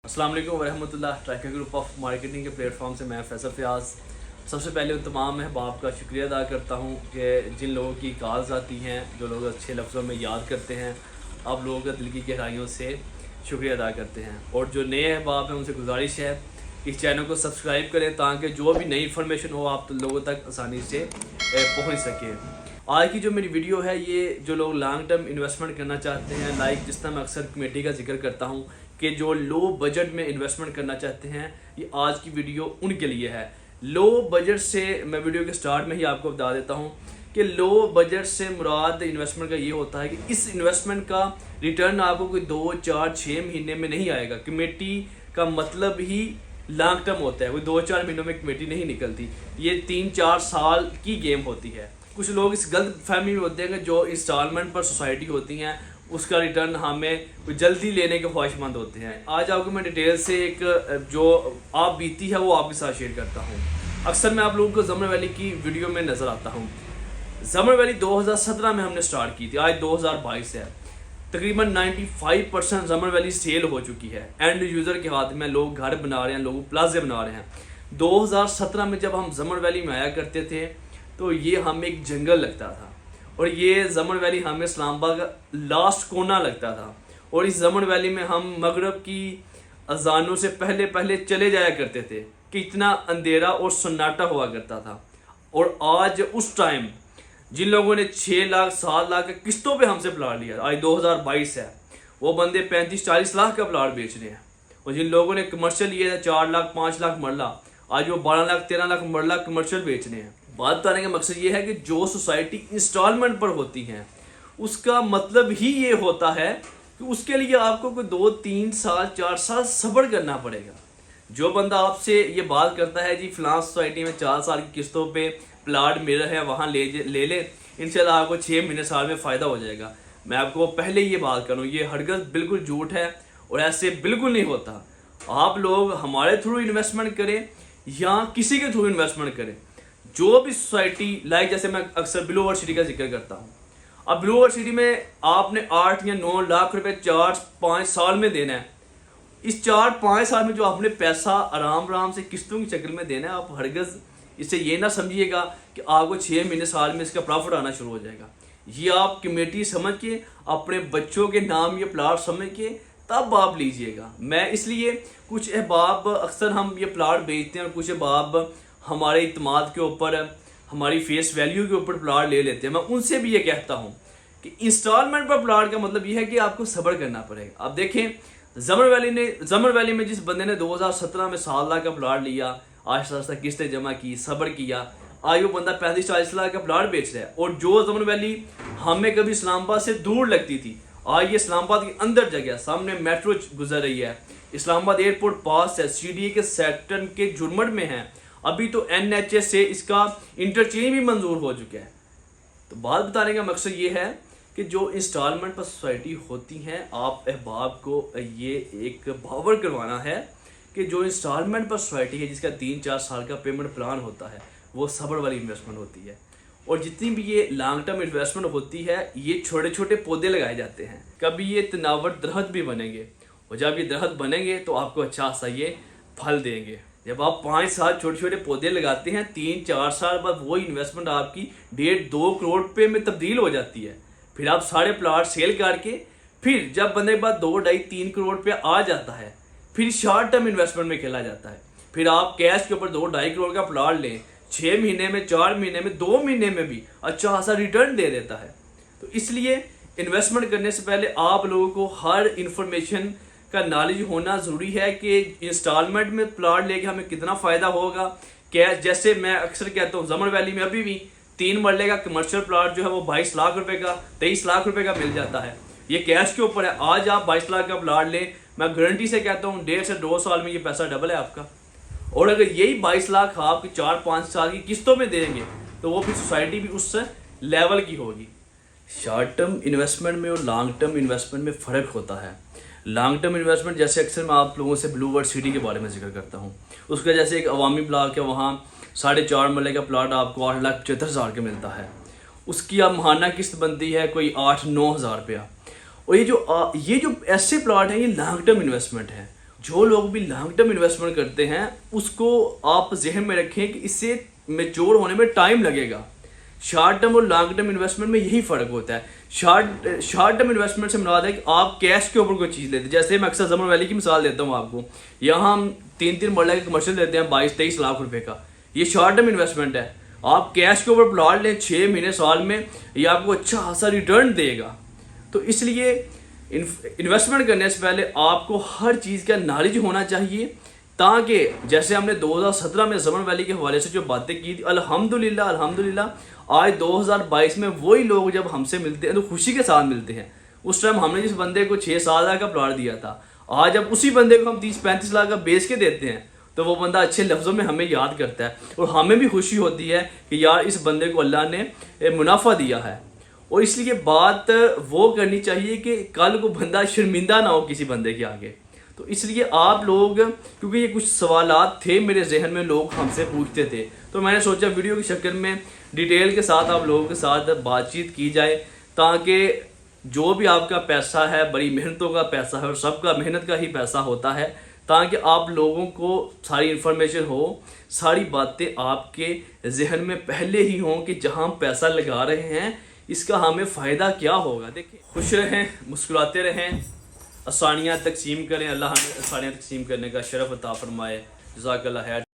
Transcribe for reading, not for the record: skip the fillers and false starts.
अस्सलाम वालेकुम वरहमतुल्लाह। Tracker group of marketing के प्लेटफॉर्म से मैं फैसल फयाज सबसे पहले उन तमाम अहबाब का शुक्रिया अदा करता हूँ कि जिन लोगों की कॉल्स आती हैं, जो लोग अच्छे लफ्ज़ों में याद करते हैं, आप लोगों का दिल की गहराइयों से शुक्रिया अदा करते हैं। और जो नए अहबाब हैं उनसे गुजारिश है कि इस चैनल को सब्सक्राइब करें ताकि जो भी नई इन्फॉर्मेशन हो आप लोगों तक आसानी से पहुँच सके। आज की जो मेरी वीडियो है ये जो लोग लॉन्ग टर्म इन्वेस्टमेंट करना चाहते हैं, लाइक जिस तरह मैं अक्सर कमेटी का जिक्र करता हूँ कि जो लो बजट में इन्वेस्टमेंट करना चाहते हैं, ये आज की वीडियो उनके लिए है। लो बजट से मैं वीडियो के स्टार्ट में ही आपको बता देता हूँ कि लो बजट से मुराद इन्वेस्टमेंट का ये होता है कि इस इन्वेस्टमेंट का रिटर्न आपको कोई 2, 4, 6 महीने में नहीं आएगा। कमेटी का मतलब ही लॉन्ग टर्म होता है, कोई 2-4 महीनों में कमेटी नहीं निकलती, ये 3-4 साल की गेम होती है। कुछ लोग इस गलत फहमी में होते हैं कि जो इंस्टॉलमेंट पर सोसाइटी होती हैं उसका रिटर्न हमें जल्दी लेने के ख्वाहिशमंद होते हैं। आज आपको मैं डिटेल से एक जो आप बीती है वो आपके साथ शेयर करता हूँ। अक्सर मैं आप लोगों को ज़मर वैली की वीडियो में नज़र आता हूँ। ज़मर वैली 2017 में हमने स्टार्ट की थी, आज 2022 है। तकरीबन 95% ज़मर वैली सेल हो चुकी है, एंड यूज़र के हाथ में। लोग घर बना रहे हैं, लोग प्लाजे बना रहे हैं। 2017 में जब हम ज़मर वैली में आया करते थे तो ये हमें एक जंगल लगता था, और ये ज़मर वैली हमें इस्लामाबाद का लास्ट कोना लगता था। और इस ज़मर वैली में हम मगरब की अजानों से पहले पहले चले जाया करते थे कि इतना अंधेरा और सन्नाटा हुआ करता था। और आज उस टाइम जिन लोगों ने 6 लाख 7 लाख के किस्तों पे हमसे प्लाट लिया, आज 2022 है, वो बंदे 35-40 लाख का प्लाट बेच रहे हैं। और जिन लोगों ने कमर्शियल लिया था 4 लाख 5 लाख मरला, आज वो 12 लाख 13 लाख मरला कमर्शियल बेच रहे हैं। बात बताने का मकसद ये है कि जो सोसाइटी इंस्टॉलमेंट पर होती हैं उसका मतलब ही ये होता है कि उसके लिए आपको कोई 2-3 साल 4 साल सब्र करना पड़ेगा। जो बंदा आपसे ये बात करता है जी फलां सोसाइटी में 4 साल की किस्तों पे प्लाट मिल रहा है, वहाँ ले ले इंशाल्लाह आपको 6 महीने साल में फ़ायदा हो जाएगा, मैं आपको पहले ये बात करूँ, ये हरगज़ बिल्कुल झूठ है और ऐसे बिल्कुल नहीं होता। आप लोग हमारे थ्रू इन्वेस्टमेंट करें या किसी के थ्रू इन्वेस्टमेंट करें, जो भी सोसाइटी, लाइक जैसे मैं अक्सर ब्लू वर्ल्ड सिटी का जिक्र करता हूँ। अब ब्लू वर्ल्ड सिटी में आपने 8 या 9 लाख रुपए 4-5 साल में देना है। इस 4-5 साल में जो आपने पैसा आराम से किस्तों की शक्ल में देना है, आप हरगज़ इससे ये ना समझिएगा कि आपको 6 महीने साल में इसका प्रॉफिट आना शुरू हो जाएगा। ये आप कमेटी समझ के, अपने बच्चों के नाम ये प्लाट समझ के तब आप लीजिएगा। मैं इसलिए कुछ अहबाब अक्सर हम ये प्लाट बेचते हैं और कुछ अहबाब हमारे इत्माद के ऊपर, हमारी फेस वैल्यू के ऊपर प्लाट ले लेते हैं। मैं उनसे भी ये कहता हूँ कि इंस्टॉलमेंट पर प्लाट का मतलब ये है कि आपको सब्र करना पड़ेगा। अब देखें, ज़मर वैली में जिस बंदे ने 2017 में 7 लाख का प्लाट लिया, आहिस्ता आहिस्ता किस्तें जमा की, सब्र किया, आज वो बंदा 35-40 लाख का प्लाट बेच रहा है। और जो ज़मर वैली हमें कभी इस्लामाबाद से दूर लगती थी, आज ये इस्लामाबाद के अंदर जगह, सामने मेट्रो गुजर रही है, इस्लामाबाद एयरपोर्ट पास है, CDA के सेक्टर के जुर्मट में है, अभी तो NHS से इसका इंटरचेंज भी मंजूर हो चुका है। तो बात बताने का मकसद ये है कि जो इंस्टॉलमेंट पर सोसाइटी होती हैं, आप अहबाब को ये एक बावर करवाना है कि जो इंस्टॉलमेंट पर सोसाइटी है जिसका 3-4 साल का पेमेंट प्लान होता है, वो सब्र वाली इन्वेस्टमेंट होती है। और जितनी भी ये लॉन्ग टर्म इन्वेस्टमेंट होती है, ये छोटे छोटे पौधे लगाए जाते हैं, कभी ये तनावर दरख्त भी बनेंगे, और जब ये दरख्त बनेंगे तो आपको अच्छा सा ये फल देंगे। जब आप 5 साल छोटे छोटे पौधे लगाते हैं, 3-4 साल बाद वो इन्वेस्टमेंट आपकी 1.5-2 करोड़ रुपये में तब्दील हो जाती है। फिर आप सारे प्लाट सेल करके, फिर जब बनने के बाद 2-2.5-3 करोड़ रुपया आ जाता है, फिर शॉर्ट टर्म इन्वेस्टमेंट में खेला जाता है। फिर आप कैश के ऊपर 2-2.5 करोड़ का प्लाट लें, 6 महीने में, 4 महीने में, 2 महीने में भी अच्छा खासा रिटर्न दे देता है। तो इसलिए इन्वेस्टमेंट करने से पहले आप लोगों को हर इंफॉर्मेशन का नॉलेज होना ज़रूरी है कि इंस्टॉलमेंट में प्लाट लेके हमें कितना फ़ायदा होगा। क्या जैसे मैं अक्सर कहता हूँ, ज़मर वैली में अभी भी 3 मरले का कमर्शियल प्लाट जो है वो 22 लाख रुपए का, 23 लाख रुपए का मिल जाता है। ये कैश के ऊपर है। आज आप 22 लाख का प्लाट लें, मैं गारंटी से कहता हूँ 1.5 से 2 साल में ये पैसा डबल है आपका। और अगर यही 22 लाख आप 4-5 साल की किस्तों में देंगे तो वो फिर सोसाइटी भी उस लेवल की होगी। शॉर्ट टर्म इन्वेस्टमेंट में और लॉन्ग टर्म इन्वेस्टमेंट में फ़र्क होता है। लॉन्ग टर्म इन्वेस्टमेंट जैसे अक्सर मैं आप लोगों से ब्लू वर्ल्ड सिटी के बारे में जिक्र करता हूँ, उसका जैसे एक अवामी ब्लॉक है, वहाँ 4.5 मरले का प्लाट आपको 8,75,000 का मिलता है। उसकी अब महाना किस्त बनती है कोई 8-9 हज़ार रुपया। और ये जो ऐसे प्लाट हैं, ये लॉन्ग टर्म इन्वेस्टमेंट है। जो लोग भी लॉन्ग टर्म इन्वेस्टमेंट करते हैं उसको आप जहन में रखें कि इससे मैच्योर होने में टाइम लगेगा। शॉर्ट टर्म और लॉन्ग टर्म इन्वेस्टमेंट में यही फ़र्क होता है। शॉर्ट टर्म इन्वेस्टमेंट से मुराद है कि आप कैश के ऊपर कोई चीज़ लेते हैं। जैसे मैं अक्सर जमन वैली की मिसाल देता हूँ आपको, यहाँ हम 3 मरला के कमर्शियल देते हैं 22-23 लाख रुपए का, ये शॉर्ट टर्म इन्वेस्टमेंट है। आप कैश के ऊपर प्लॉट लें 6 महीने साल में, ये आपको अच्छा खासा रिटर्न देगा। तो इसलिए इन्वेस्टमेंट करने से पहले आपको हर चीज़ का नॉलेज होना चाहिए, ताकि जैसे हमने 2017 में जमन वैली के हवाले से जो बातें की थी, अल्हम्दुलिल्लाह आज 2022 में वही लोग जब हमसे मिलते हैं तो खुशी के साथ मिलते हैं। उस टाइम हमने जिस बंदे को 6-7 लाख का प्लॉट दिया था, आज अब उसी बंदे को हम 30-35 लाख का बेच के देते हैं तो वो बंदा अच्छे लफ्ज़ों में हमें याद करता है और हमें भी खुशी होती है कि यार इस बंदे को अल्लाह ने मुनाफा दिया है। और इसलिए बात वो करनी चाहिए कि कल को बंदा शर्मिंदा ना हो किसी बंदे के आगे। तो इसलिए आप लोग, क्योंकि ये कुछ सवालात थे मेरे जहन में, लोग हमसे पूछते थे, तो मैंने सोचा वीडियो की शक्ल में डिटेल के साथ आप लोगों के साथ बातचीत की जाए, ताकि जो भी आपका पैसा है बड़ी मेहनतों का पैसा है और सबका मेहनत का ही पैसा होता है, ताकि आप लोगों को सारी इन्फॉर्मेशन हो, सारी बातें आपके जहन में पहले ही हों कि जहां हम पैसा लगा रहे हैं इसका हमें फ़ायदा क्या होगा। देखिए, खुश रहें, मुस्कुराते रहें, आसानियाँ तकसीम करें। अल्लाह हमें आसानियाँ तकसीम करने का शरफ अता फरमाए। जज़ाकल्लाह खैर।